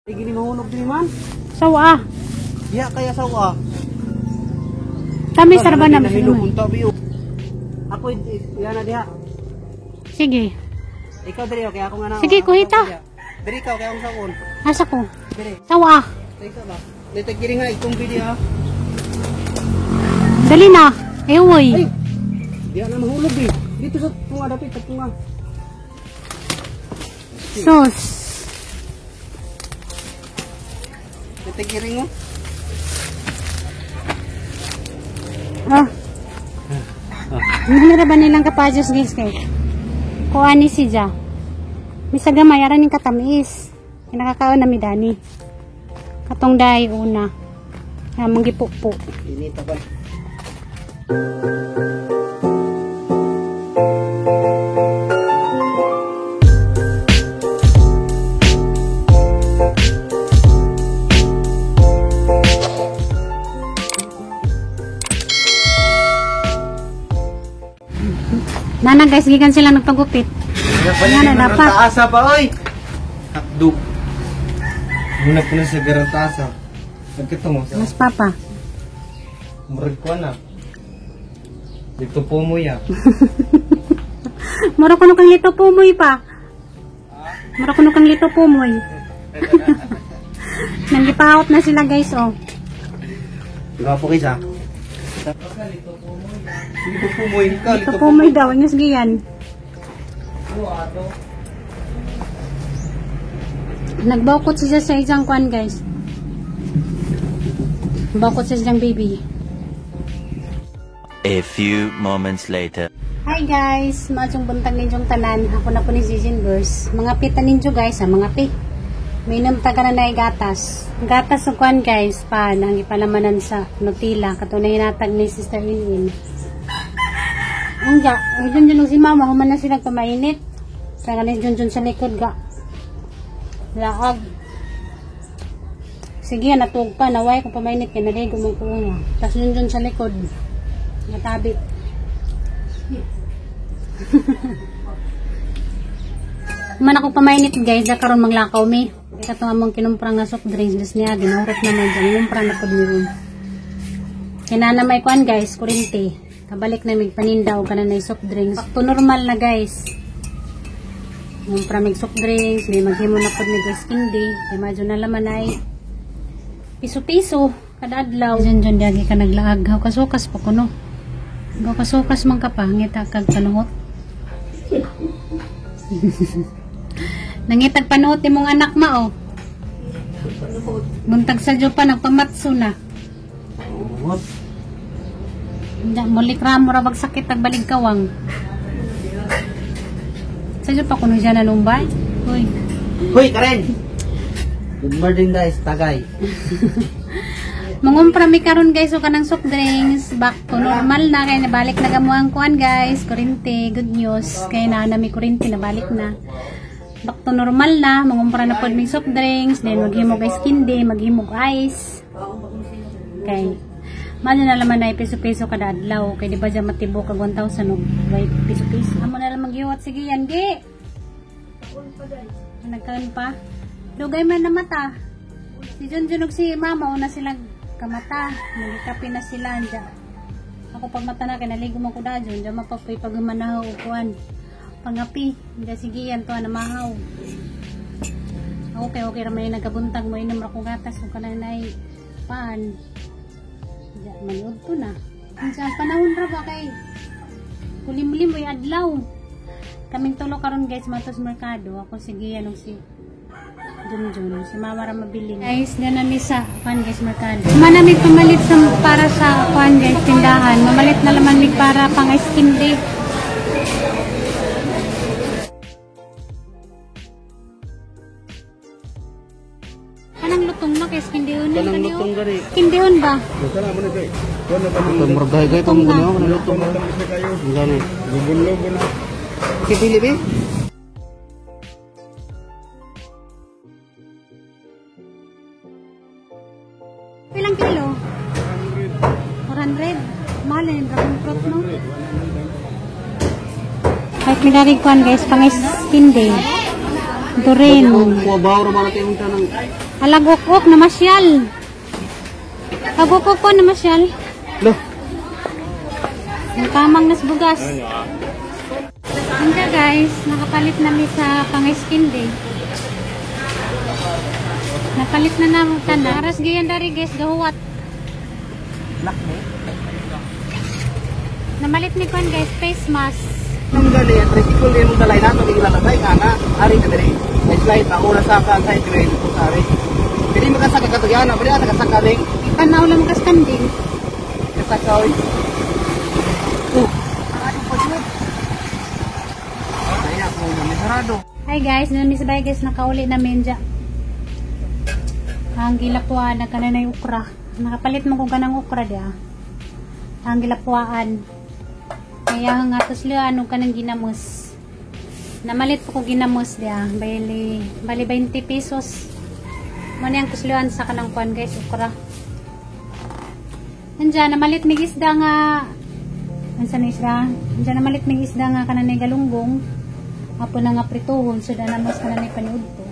Gini mahulog din man. Sawa. Diya kaya sawa. Kami sarba na Ako yan na diha. Sige. Ikaw diri okay ako nga na. Sige, kuhita. Diri ka kaya akong saon. Asa ko? Diri. Sawa. Ikaw ba? Dito giri nga itong video. Dali na. Ewoy. Ay. Diya na mahulog eh. Dito sa tunga dapit tunga. Sus. Dito giri mo. Ah. Hindi na ba nilang kapadyos guys kay? Kuha ni si Ja. Misaga mayaran yung katamis. Kinakakaon na midani. Katong dahi una. Hamang gipukpo. Inita ba? Nana guys, gikan sila nagpagupit. Nana dapat. Taasa pa oy. Hakduk. Muna po na sa garang taasa. Nagkito mo sa. Mas papa. Murag ko na. Dito po mo ya. Mura kuno kang lito pumoy pa. Mura kuno kang lito pumoy. Nanggipahot na sila guys oh. Gapo kisa. Dito po mo ka. Lito pumoy daw, nyos giyan. Nagbawkot siya sa isang kwan guys. Bawkot siya isang baby. A few moments later. Hi guys, madsong buntag ninyong tanan. Ako na po ni Zizin Burst. Mga pita ninyo guys, mga pi. May namtaga na na gatas. Gatas ng kwan guys, pa nang ipalamanan sa Nutella. Kato na hinatag ni Sister Inwin. Ang ja, ay dun si mama, human na silang pamainit. Sa kanis dun sa likod ga. Laag. Sige, natug pa, naway kung pamainit ka, naligo mong kuha. Tapos dun sa likod. Natabit. Man ako pamainit guys, da karon maglakaw mi. Katong among kinumprang na soft drinks just niya ginurot naman dyan, ngumpra na pud mi ron. Kinana may kuan guys, kurente. Kabalik na mig panindaw kana na soft drinks. To normal na guys. Ngumpra mig soft drinks, may maghimo na pud mig skin day, kay medyo na laman ay piso-piso kada adlaw. Diyan dagi ka naglaag, haw kasukas pa kuno. Haw kasukas man ka pa, ngita kag panuhot. Nangitag panuot imong anak ma oh. Buntag sa Diyo pa nagpamatso na. What? Mulik ramo ra bag sakit ag balig kawang. Sa Diyo pa kuno siya nalumbay. Hoy. Hoy Karen. Good morning guys, tagay. Mangumpra mi karon guys o kanang soft drinks, back to normal na kay nabalik na gamuang kuan guys, kurente, good news. Kay na mi kurente nabalik na. Back to normal na, mangumpra na pod mig soft drinks, then maghimog ice candy, maghimog ice. Okay. Mano na laman na piso-piso kada adlaw, kay di ba diyan matibok kag 1,000 og piso-piso. Amo na lang maghiwat sige yan, gi. Nagkaon pa. Dugay man na mata. Si Junjun og si Mama una silang kamata, nagikapi na sila anja. Ako pag mata na kay naligo man ko dadyon, diyan mapapoy pag manahaw kuan. Pangapi, hindi sige yan to na mahaw. Okay ra man nagabuntag mo inom ra ko gatas kung kana nay paan. Diyan manood ko na. Sa panahon ra ba kay kulimlim mo adlaw. Kaming tulo karon guys matos merkado. Ako sige yan og si Junjun, si Mama ra mabiling. Guys, na mi sa kuan guys merkado. Manamig pamalit sa para sa kuan guys tindahan. Mamalit na laman mig para pang skin day. Kanang lutong no kay skin day unin Kanang lutong gari. Skin day un ba? Sana mo na kay. Wala pa Ito muragay tong gunyo, kanang lutong. kayo. Gani. Gugulo-gulo na. Kipili bi? Ilang kilo? 400. Mahal na yung dragon fruit, no? Kahit may nariguan guys, pang skin day. Ito rin. Kuwabaw naman natin yung tanong. Halagok-ok na masyal. Halagok-ok po na masyal. Loh. Yung tamang nas bugas. Hangga guys, nakapalit namin sa pang-skin day. Napalit na namin ka na. Aras gayan dari guys, gahuwat. Namalit ni Kwan guys, face mask. Nang gali, at resikol din yung dalay nato, yung lalabay ka na, hari ka dali. Ay slide, ako na sa ka, sa grade ko sa hari. Hindi makasaka ka to yan, pwede ka nakasaka rin. Panaw lang makastanding. Kasaka, oy. Ay, ako namin sarado. Hi guys, namisabay guys, nakauli namin dyan. Ang gilapuan, nagkananay ukra. Nakapalit mo kung kanang ukra dia. Ang gilapuan. Kaya nga tusluan nung kanang ginamos. Namalit po ko ginamos dia. Bali 20 pesos. Muna yung tusluan sa kanang kuan guys, ukra. Nandiyan, namalit may isda nga. Ansa na isda? Nandiyan, namalit may isda nga kananay galunggong. Apo na nga prituhon. So, danamos kananay paniud po.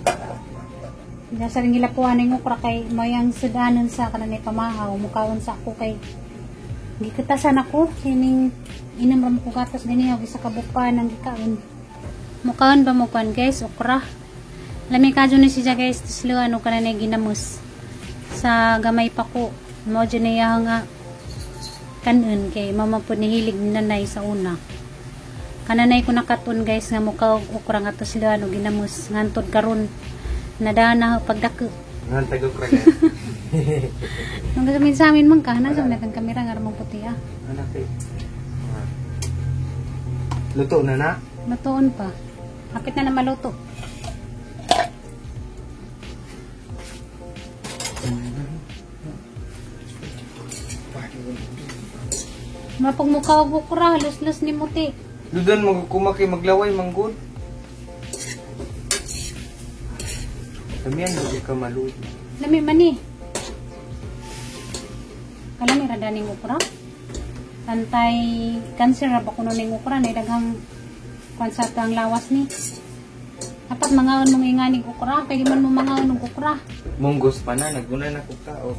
Diyan sa rin gilapuan ng ukra kay mayang sudanon sa kananay pamahaw. Mukhaon sa ako kay gikatasan ako. Kining inamram ko gatas din niya. Isa kabukan ng gikaon. Mukhaon ba mo kuan guys? Ukra. Lami kadyo ni siya guys. Tuslo ano kananay ginamos. Sa gamay pa ko. Mo dyan niya nga kanon kay mama po nihilig ni nanay sa una. Kananay ko nakatun guys nga mukha ukra nga tuslo ano ginamos. Ngantod karon nadana pagdako. Ngan tagok ra guys. Nung gamin sa amin man ka, nasa natin kamera nga ramang puti ah. Anak eh. Luto na na. Matuon pa. Hapit na maluto. Mapagmukha og bukra, lus-lus ni muti. Ludan mo kumaki maglaway manggod. Kamiyan hindi ka maluto. Lami man ni. Kalami ra daning ukra. Antay cancer ra ba kuno ning ukra na daghang kwansa ang lawas ni. Dapat mangaon mong inganig ukra kay di man mo mangaon ng ukra. Munggos pa na naguna na ko ka oh.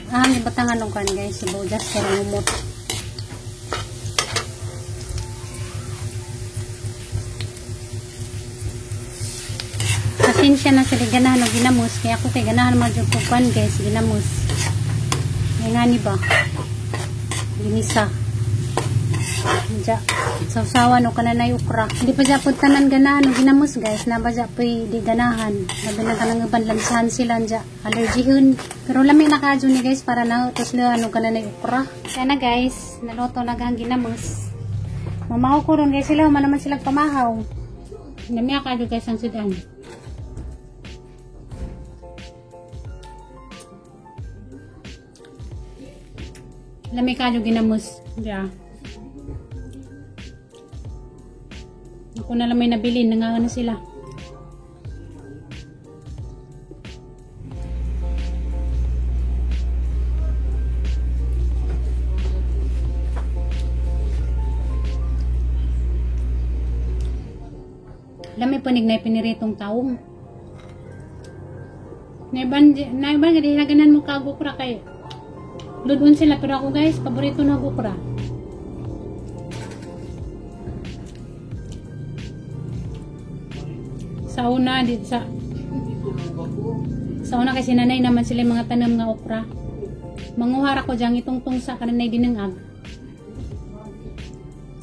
Ang ibatangan ng kan guys, sibujas kay lumot. Pasensya na sa ganahan ng ginamos, kaya ako kay ganahan mag yung kan guys, ginamos. May nga ni ba? Ginisa. Diya, sausawan o kananay ukra. Hindi pa dya po tanan ganahan ng ginamos guys, na ba dya po di ganahan. Labi na kanang banlansahan sila dya. Allergyhun. Pero lami na kadyo ni guys para na utos na ano kananay ukra. Kaya na guys, naluto na gang ginamos. Mamahaw ko ron guys sila, naman silang pamahaw. Lami na kadyo guys ang sudan. Lami kadyo ginamos. Diya. Ako na lang may nabili, nangangano sila. Lami panig na piniritong taong. Naiban nga di naganan mo ka gukra kay. Ludun sila pero ako guys, paborito na gukra. Sa una kasi nanay naman sila mga tanam nga okra. Manguhara ko diyang itungtong sa kananay dinangag.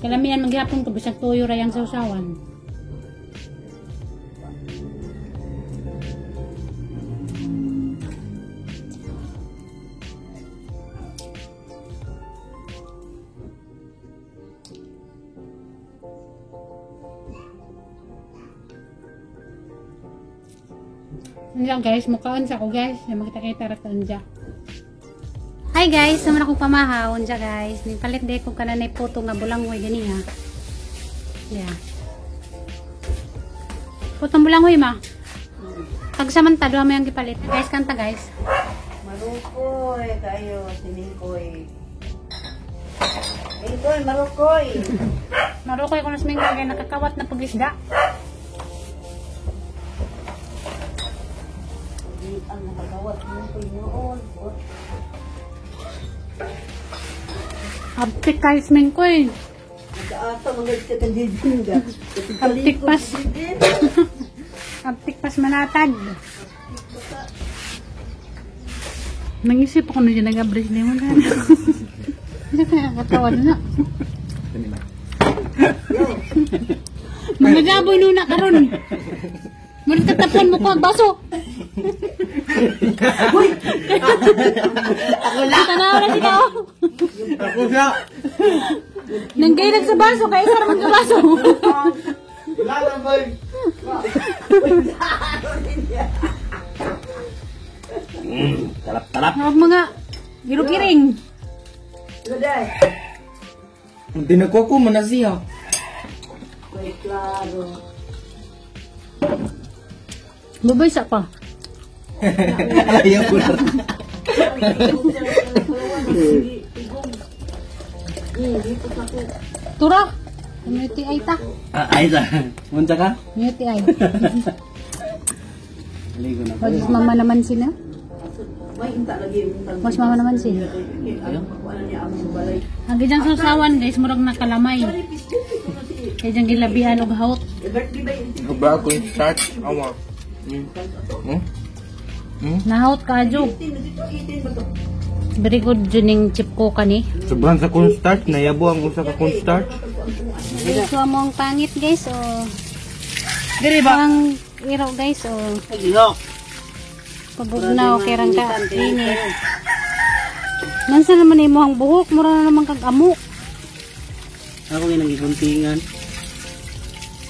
Kalamihan maghapon ko bisag tuyo rayang sausawan. Nandiyan guys, mukhaan sa ko guys. Na makita-kita ratan dyan. Hi guys, naman akong pamahaw. Nandiyan guys. Nipalit day ko kananay puto nga bulanghoy gani ha. Yeah. Putong bulanghoy ma. Pagsamanta, doha mo yung gipalit. Guys, kanta guys. Marukoy kayo, siningkoy. Siningkoy, marukoy. Marukoy ko na sa mga nakakawat na pagisda. Ang nakagawat mo ko noon. Abtik guys, men ko eh. Nag-aata mga katandidin ka. Abtik pas. Abtik pas manatag. Nangisip ako na dyan nag-abris na yung mga. Hindi ka nakakatawa na. Mga gaboy nuna karon. Muna tatapon mo ko ang baso. Ako lang. Tanaw na sila oh. Ako siya. Nanggailag sa baso, kaya isa naman sa baso. Wala na boy. Talap-talap. Huwag mga girugiring. Gaday. Hindi nagkuha ko man na siya. Ay, klaro. Babay sa pa. Ayaw ko na. Dito sa ko. Tura. Community ay ta. Ay, munta ka? Community ay. Ligo na. Mas mama naman sila. May inta lagi. Mas mama naman sila. Ayaw ko ano niya ang balay. Ang gijang susawan guys, murag nakalamay. Kaya diyang gilabihan og hawt. Birthday ba yun? Ba ako yung start? Awa. Nahawt ka adyo. Very good juning chip ko kani. Sobrang sa cornstarch, nayabo ang usa ka cornstarch. Gusto mo ang pangit guys o. Diri ba ang iraw guys o. Ligo. Pabugnaw kirang ka init. Nansa naman imo ang buhok, mura na naman kag amo. Ako nga nagiguntingan.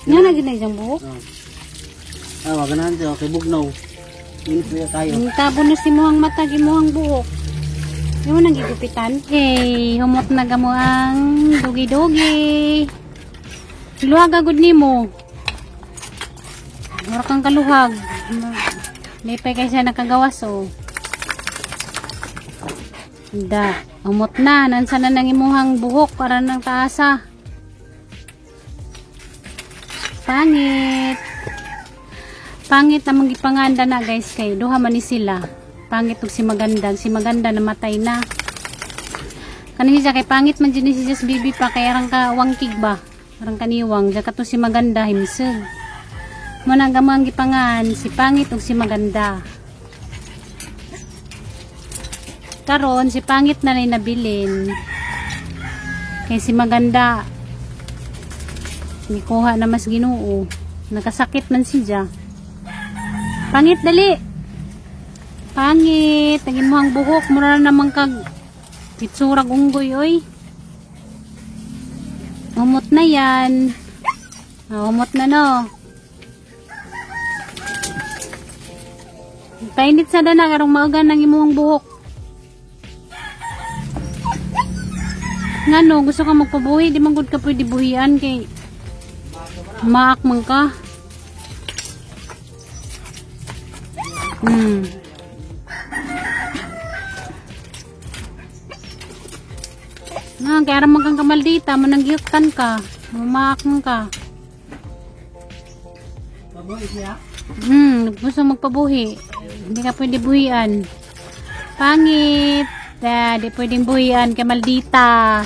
Nga na ginay jang buhok. Wag na nandiyo. Okay, bugnaw. Init na tayo. Ang tabo na si mohang mata gimuhang buhok. Imo nang gigupitan. Hey, humot na gamo ang dugi-dugi. Luhag agud nimo. Mura kang kaluhag. Lipay kay siya nakagawas oh. Da, humot na. Nansa na nang imuhang buhok para nang taasa. Pangit. Pangit namang gipanganda na guys kay duha man ni sila. Pangit og si maganda namatay na. Kanhi siya kay pangit man din si Just Bibi pa kay arang ka wangkig ba. Arang kaniwang ja kato si maganda himisig. Manang gamang gipangan si pangit og si maganda. Karon si pangit na lay nabilin. Kay si maganda gikuha na mas Ginoo. Nakasakit man siya. Pangit dali. Pangit. Tagin mo ang buhok. Mura na naman kag pitsurag unggoy oy. Humot na yan. Humot na no. Painit sa dana karong maaga nang imuhang buhok. Ngano gusto ka magpabuhi, di man gud ka pwede buhian kay maak man ka. Kaya ramang kang kamaldita, mananggiyutan ka, mamaak man ka. Pabuhi siya? Gusto magpabuhi. Hindi ka pwede buhian. Pangit. Di pwedeng buhian, kamaldita.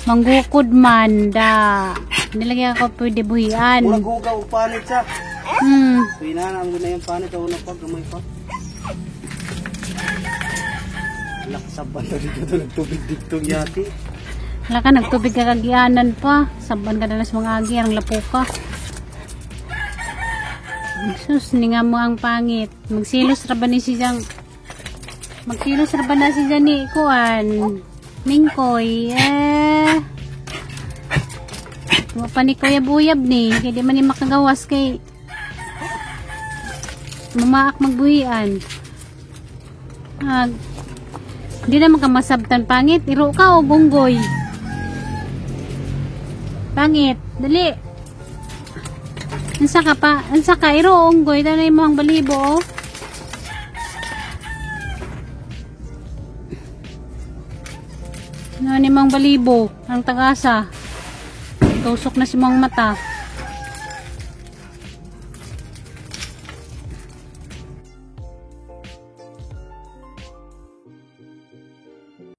Manggukod man, da. Hindi lagi ako pwede buhian. Murag hugaw, panit siya. Pinanang na yung panit, ako na pag-gamay pa. Laksaban na dito nagtubig dito yati. Wala ka, nagtubig ka kagianan pa. Saban ka na sa mga agi, ang lapo ka. Sus, ni nga mo ang pangit. Magsilos raba ni siyang magsilos raba na siya ni Kuan Mingkoy. Pa ni Kuya Buyab ni. Kaya di man ni makagawas kay mamaak magbuhian. Hindi naman ka masabtan pangit. Iro ka o bunggoy. Pangit. Dali. Ansa ka pa? Ansa ka? Iro o unggoy. Tanay mo ang balibo o. Ano ni mang balibo? Ang tagasa. Tusok na si mga mata.